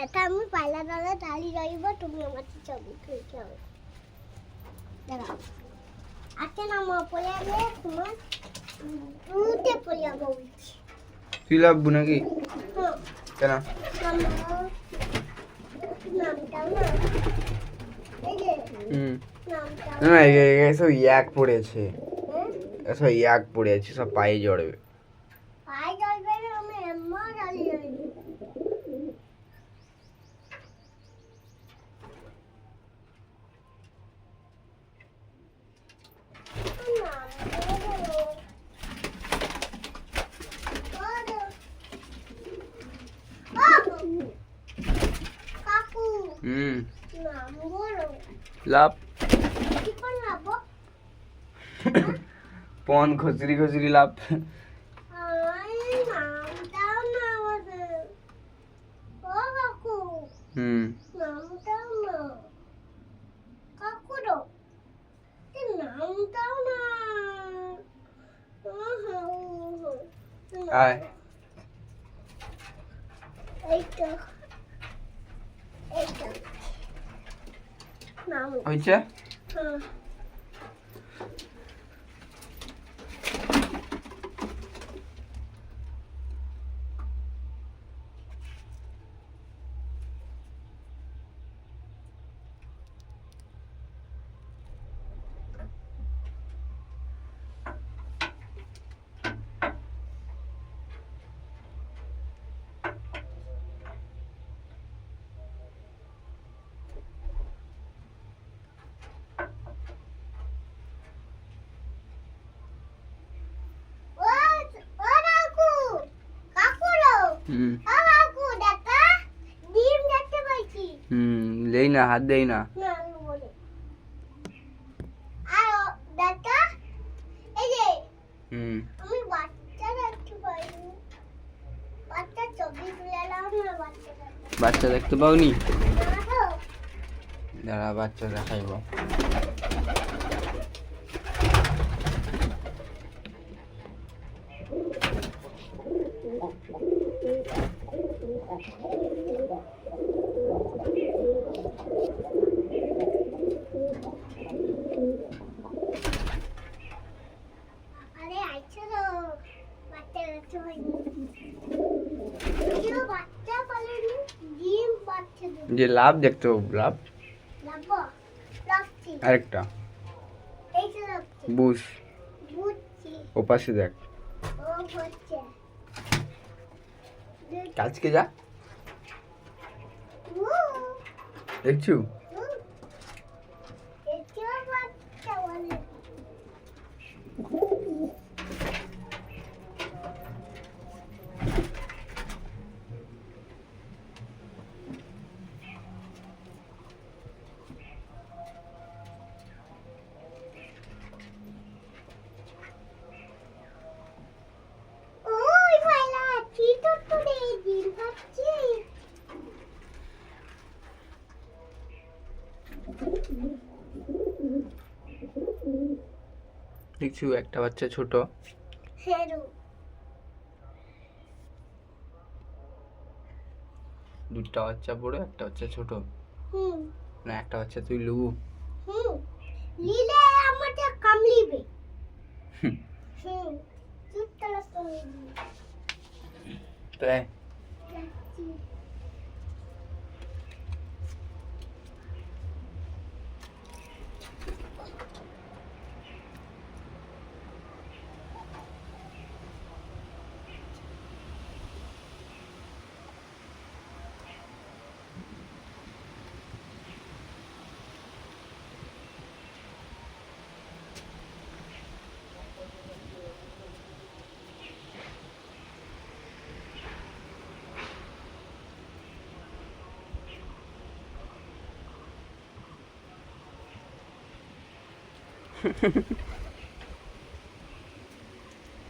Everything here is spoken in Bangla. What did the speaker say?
এটা আমি পায়লা দাদা দাঁড়িয়ে যাইব, তুমি আমার ছবি তুলতে হবে। দাঁড়াও, আজকে নামা পড়ে গেলে তোমার উঠে পড়ে যাবো। তুই লাভবো নাকি? হ্যাঁ, কেন? নামটাও না, এই যে নামটাও না এসব ইয়াক পড়েছে, এসব ইয়াক পড়ে আছে, সব পায়ে জড়বে। পায়ে জ্বলবে না, আমি এম্মা দাঁড়িয়ে যাইব। কাকু নাম বলো, লাভ কি করে লাভ? পন খসরি খসরি লাভ। নামটাও না আমাদের। ও কাকু, নামটাও না। কাকু রো, নামটাও না। আয় এইটা এইটা নাম হয়েছে। হ্যাঁ। ও ও কাকু, কাকু রো, ও কাকু দেখা, ডিম দেখতে পাইছি। লেই না, হাত দেই না। না আমি বলি, আর দেখা, এই যে আমি বাচ্চা দেখতে পাইনি। বাচ্চা ছবি তুলে নাও না, বাচ্চা দেখতে বাচ্চা দেখতে পাওনি? না তো। দাঁড়া বাচ্চা দেখাইব। আরে আইছো তো, বাচ্চা দেখতে পাইনি। কেউ বাচ্চা পালেনি, ডিম বাচ্চা দেবে। যে লাভ দেখতে পাবো, লাভ। লাভো, লাভছি, আরেকটা এইটা লাভছি, বুস, বুঝছি, ও পাশে দেখ। ও হচ্ছে। কাজকে যা, উ, দেখছু? উ, এটাও বাচ্চা বলে। ওই পায়লা, চিতর তো নেই, ডিম পাচ্ছি। দেখছু একটা বাচ্চা ছোট, হেরু, দুটা বাচ্চা বড়, একটা বাচ্চা ছোট। হুম না একটা বাচ্চা তুই লুবু। হুম, লিলে আমাদের কামলিবে। হুম। হুম, চুট্টলা সঙ্গে তাই যাচ্ছি।